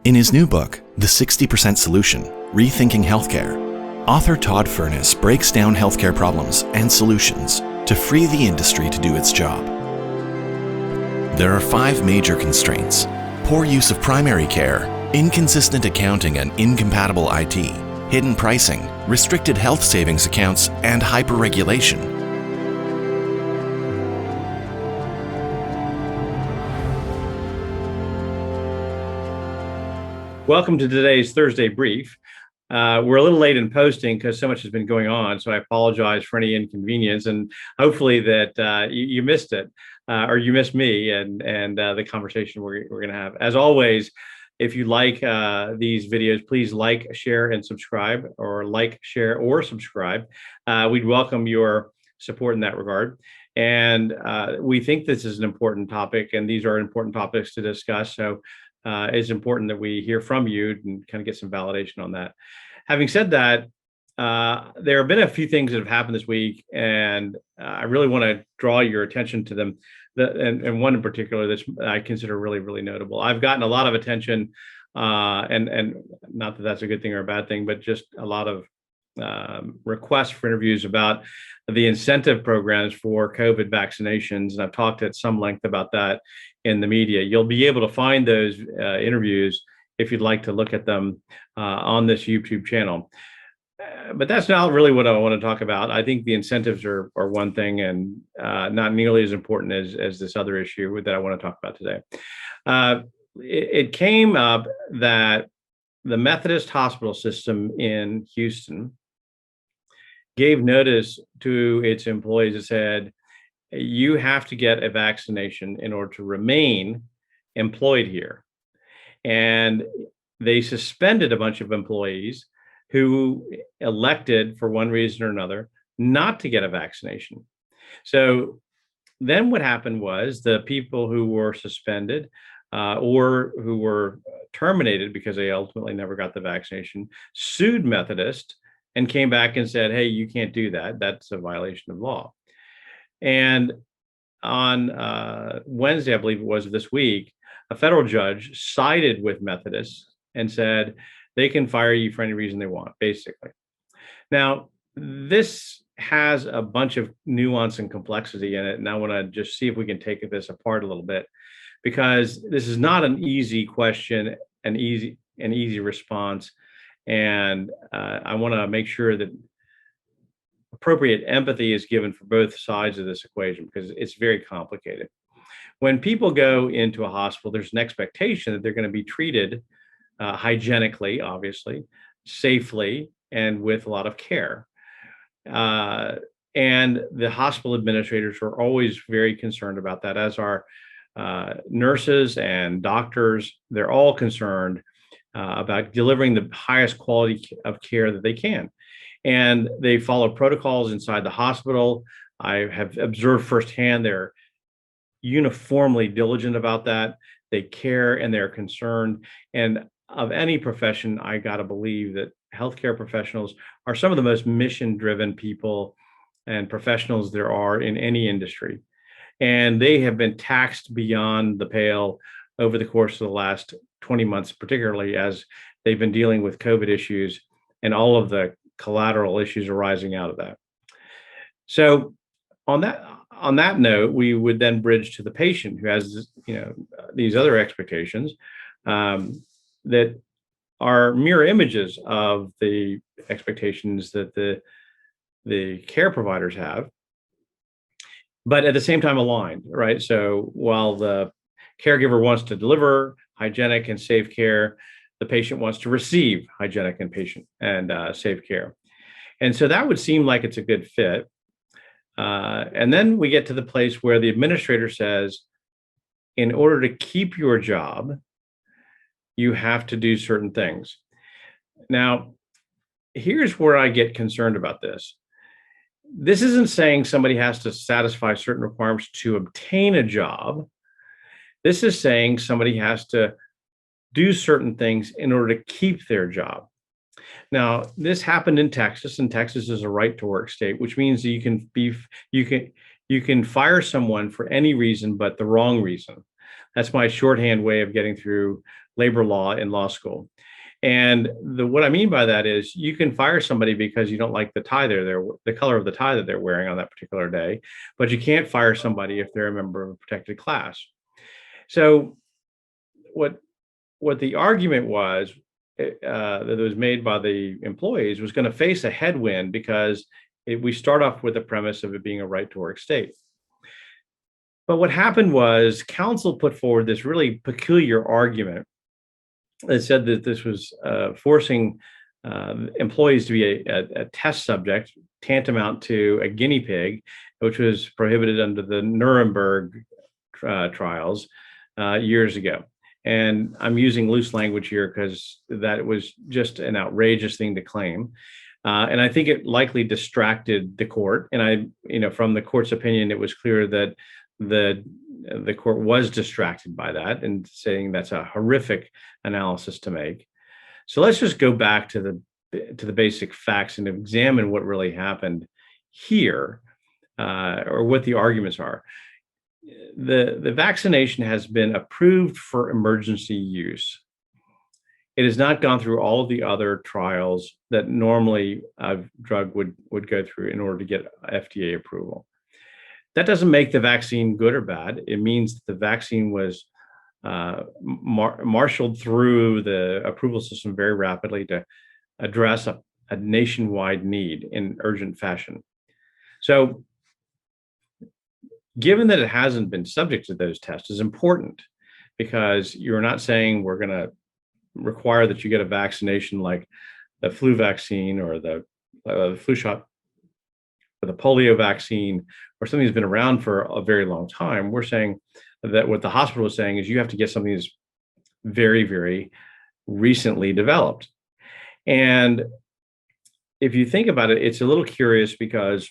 In his new book, The 60% Solution, Rethinking Healthcare, author Todd Furniss breaks down healthcare problems and solutions to free the industry to do its job. There are 5 major constraints: poor use of primary care, inconsistent accounting and incompatible IT, hidden pricing, restricted health savings accounts, and hyperregulation. Welcome to today's Thursday brief. We're a little late in posting because so much has been going on, so I apologize for any inconvenience, and hopefully that you missed it, or you missed me and the conversation we're going to have. As always, if you like these videos, please like, share, and subscribe, or like, share, or subscribe. We'd welcome your support in that regard. And we think this is an important topic, and these are important topics to discuss. So it's important that we hear from you and kind of get some validation on that. Having said that, there have been a few things that have happened this week, and I really want to draw your attention to them, and one in particular that I consider really, really notable. I've gotten a lot of attention, and not that that's a good thing or a bad thing, but just a lot of requests for interviews about the incentive programs for COVID vaccinations, and I've talked at some length about that in the media. You'll be able to find those interviews if you'd like to look at them on this YouTube channel. But that's not really what I want to talk about. I think the incentives are one thing, and not nearly as important as this other issue that I want to talk about today. It came up that the Methodist hospital system in Houston gave notice to its employees that said, you have to get a vaccination in order to remain employed here. And they suspended a bunch of employees who elected, for one reason or another, not to get a vaccination. So then what happened was the people who were suspended or who were terminated because they ultimately never got the vaccination sued Methodist and came back and said, hey, you can't do that. That's a violation of law. And on Wednesday, I believe it was, this week, a federal judge sided with Methodist and said they can fire you for any reason they want, basically. Now, this has a bunch of nuance and complexity in it, and I want to just see if we can take this apart a little bit, because this is not an easy question, an easy response, and I want to make sure that appropriate empathy is given for both sides of this equation, because it's very complicated. When people go into a hospital, there's an expectation that they're going to be treated hygienically, obviously, safely, and with a lot of care. And the hospital administrators are always very concerned about that, as are nurses and doctors. They're all concerned about delivering the highest quality of care that they can. And they follow protocols inside the hospital. I have observed firsthand they're uniformly diligent about that. They care and they're concerned. And of any profession, I got to believe that healthcare professionals are some of the most mission-driven people and professionals there are in any industry. And they have been taxed beyond the pale over the course of the last 20 months, particularly as they've been dealing with COVID issues and all of the collateral issues arising out of that. So on that note, we would then bridge to the patient who has, these other expectations that are mirror images of the expectations that the care providers have, but at the same time aligned, right? So while the caregiver wants to deliver hygienic and safe care, the patient wants to receive hygienic and safe care. And so that would seem like it's a good fit. And then we get to the place where the administrator says, in order to keep your job, you have to do certain things. Now, here's where I get concerned about this. This isn't saying somebody has to satisfy certain requirements to obtain a job. This is saying somebody has to do certain things in order to keep their job. Now, this happened in Texas, and Texas is a right-to-work state, which means that you can fire someone for any reason but the wrong reason. That's my shorthand way of getting through labor law in law school. And what I mean by that is you can fire somebody because you don't like the tie the color of the tie that they're wearing on that particular day, but you can't fire somebody if they're a member of a protected class. So what the argument was that was made by the employees was going to face a headwind because we start off with the premise of it being a right to work state. But what happened was counsel put forward this really peculiar argument that said that this was forcing employees to be a test subject, tantamount to a guinea pig, which was prohibited under the Nuremberg trials years ago. And I'm using loose language here because that was just an outrageous thing to claim. And I think it likely distracted the court. And from the court's opinion, it was clear that the court was distracted by that and saying that's a horrific analysis to make. So let's just go back to the basic facts and examine what really happened here, or what the arguments are. The vaccination has been approved for emergency use. It has not gone through all of the other trials that normally a drug would go through in order to get FDA approval. That doesn't make the vaccine good or bad. It means that the vaccine was marshaled through the approval system very rapidly to address a nationwide need in urgent fashion. So given that it hasn't been subject to those tests is important, because you're not saying we're going to require that you get a vaccination like the flu vaccine or the flu shot or the polio vaccine or something that's been around for a very long time. We're saying that what the hospital is saying is you have to get something that's very, very recently developed. And if you think about it, it's a little curious because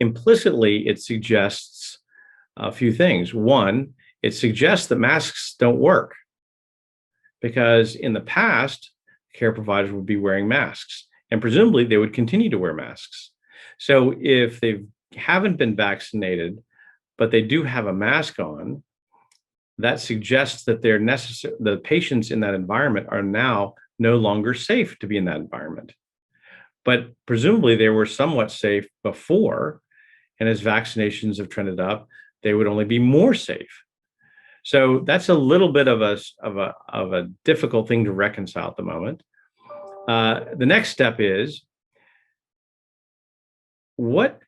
implicitly it suggests a few things. One, it suggests that masks don't work, because in the past, care providers would be wearing masks, and presumably they would continue to wear masks. So if they haven't been vaccinated, but they do have a mask on, that suggests that the patients in that environment are now no longer safe to be in that environment. But presumably they were somewhat safe before, and as vaccinations have trended up, they would only be more safe. So that's a little bit of a difficult thing to reconcile at the moment. The next step is, what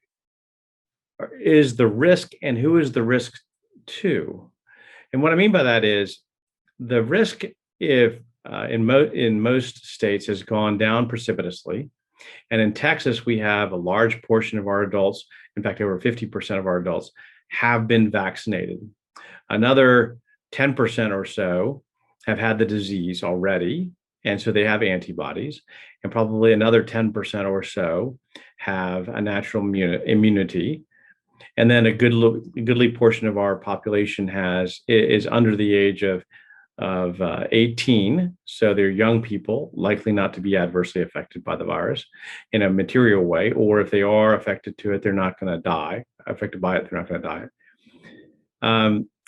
is the risk and who is the risk to? And what I mean by that is the risk, if in most states, has gone down precipitously. And in Texas, we have a large portion of our adults, in fact, over 50% of our adults have been vaccinated. Another 10% or so have had the disease already, and so they have antibodies. And probably another 10% or so have a natural immunity. And then a goodly portion of our population is under the age of 18. So they're young people, likely not to be adversely affected by the virus in a material way, or if they are affected by it, they're not going to die.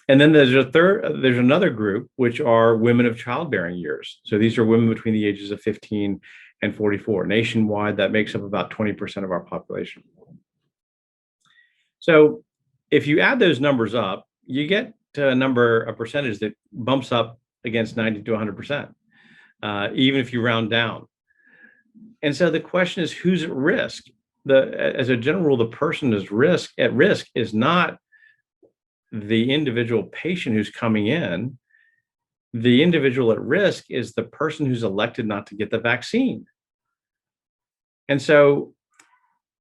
And then there's another group, which are women of childbearing years. So these are women between the ages of 15 and 44. Nationwide, that makes up about 20% of our population. So if you add those numbers up, you get to a percentage that bumps up against 90 to 100%, even if you round down. And so the question is, who's at risk? As a general rule, the person at risk is not the individual patient who's coming in. The individual at risk is the person who's elected not to get the vaccine. And so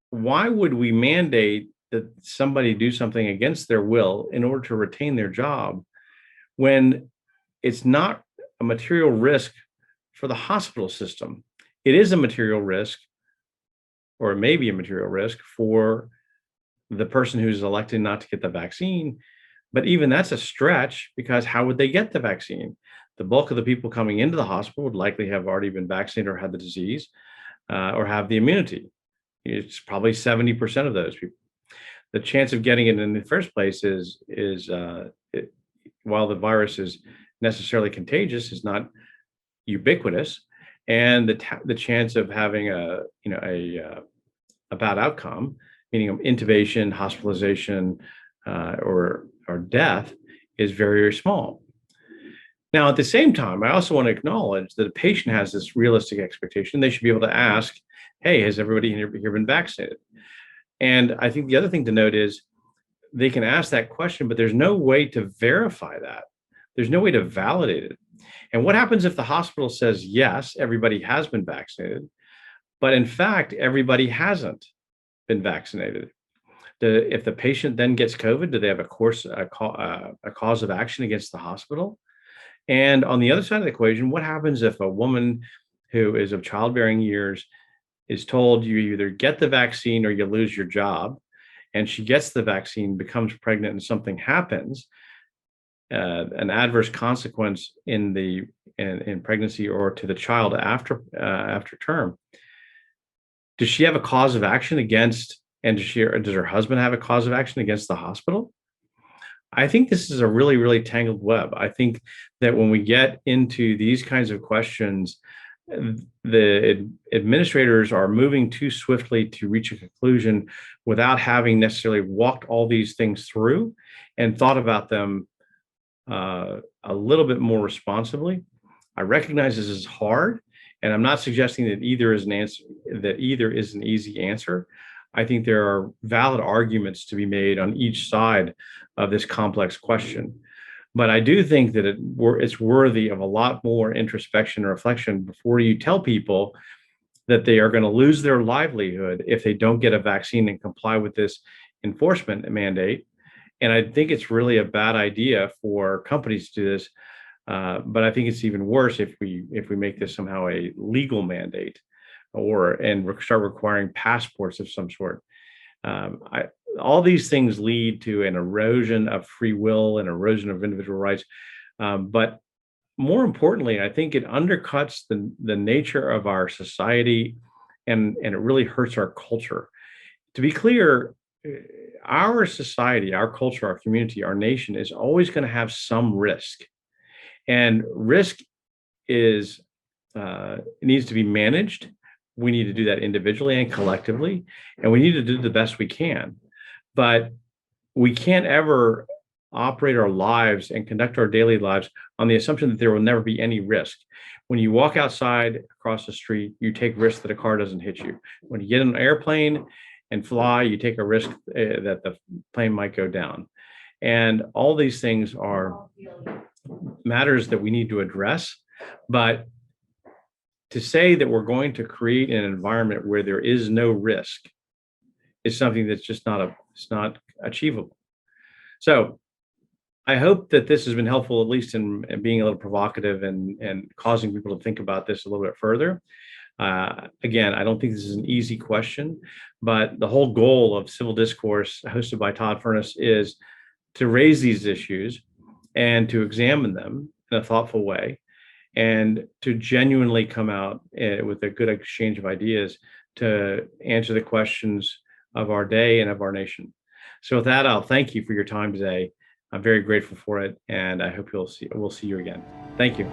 why would we mandate that somebody do something against their will in order to retain their job when it's not a material risk for the hospital system? It is a material risk, or it may be a material risk for the person who's elected not to get the vaccine. But even that's a stretch, because how would they get the vaccine? The bulk of the people coming into the hospital would likely have already been vaccinated or had the disease, or have the immunity. It's probably 70% of those people. The chance of getting it in the first place is while the virus is necessarily contagious, is not ubiquitous, and the chance of having a bad outcome, meaning intubation, hospitalization, or death, is very, very small. Now, at the same time, I also want to acknowledge that a patient has this realistic expectation. They should be able to ask, "Hey, has everybody here been vaccinated?" And I think the other thing to note is they can ask that question, but there's no way to verify that. There's no way to validate it. And what happens if the hospital says, yes, everybody has been vaccinated, but in fact, everybody hasn't been vaccinated? If the patient then gets COVID, do they have a cause of action against the hospital? And on the other side of the equation, what happens if a woman who is of childbearing years is told you either get the vaccine or you lose your job, and she gets the vaccine, becomes pregnant, and something happens, an adverse consequence in pregnancy or to the child after term? Does she have a cause of action against, and does her husband have a cause of action against the hospital? I think this is a really, really tangled web. I think that when we get into these kinds of questions, the administrators are moving too swiftly to reach a conclusion without having necessarily walked all these things through and thought about them a little bit more responsibly. I recognize this is hard, and I'm not suggesting that either is an easy answer. I think there are valid arguments to be made on each side of this complex question. But I do think that it's worthy of a lot more introspection and reflection before you tell people that they are going to lose their livelihood if they don't get a vaccine and comply with this enforcement mandate. And I think it's really a bad idea for companies to do this. But I think it's even worse if we make this somehow a legal mandate, and start requiring passports of some sort. All these things lead to an erosion of free will and erosion of individual rights. But more importantly, I think it undercuts the nature of our society, and it really hurts our culture. To be clear, our society, our culture, our community, our nation is always going to have some risk. And risk needs to be managed. We need to do that individually and collectively, and we need to do the best we can. But we can't ever operate our lives and conduct our daily lives on the assumption that there will never be any risk. When you walk outside across the street, you take risks that a car doesn't hit you. When you get in an airplane and fly, you take a risk that the plane might go down. And all these things are matters that we need to address. But to say that we're going to create an environment where there is no risk is something that's just it's not achievable. So I hope that this has been helpful, at least in being a little provocative and causing people to think about this a little bit further. Again, I don't think this is an easy question, but the whole goal of Civil Discourse, hosted by Todd Furniss, is to raise these issues and to examine them in a thoughtful way, and to genuinely come out with a good exchange of ideas to answer the questions of our day and of our nation. So with that, I'll thank you for your time today. I'm very grateful for it, and I hope we'll see you again. Thank you.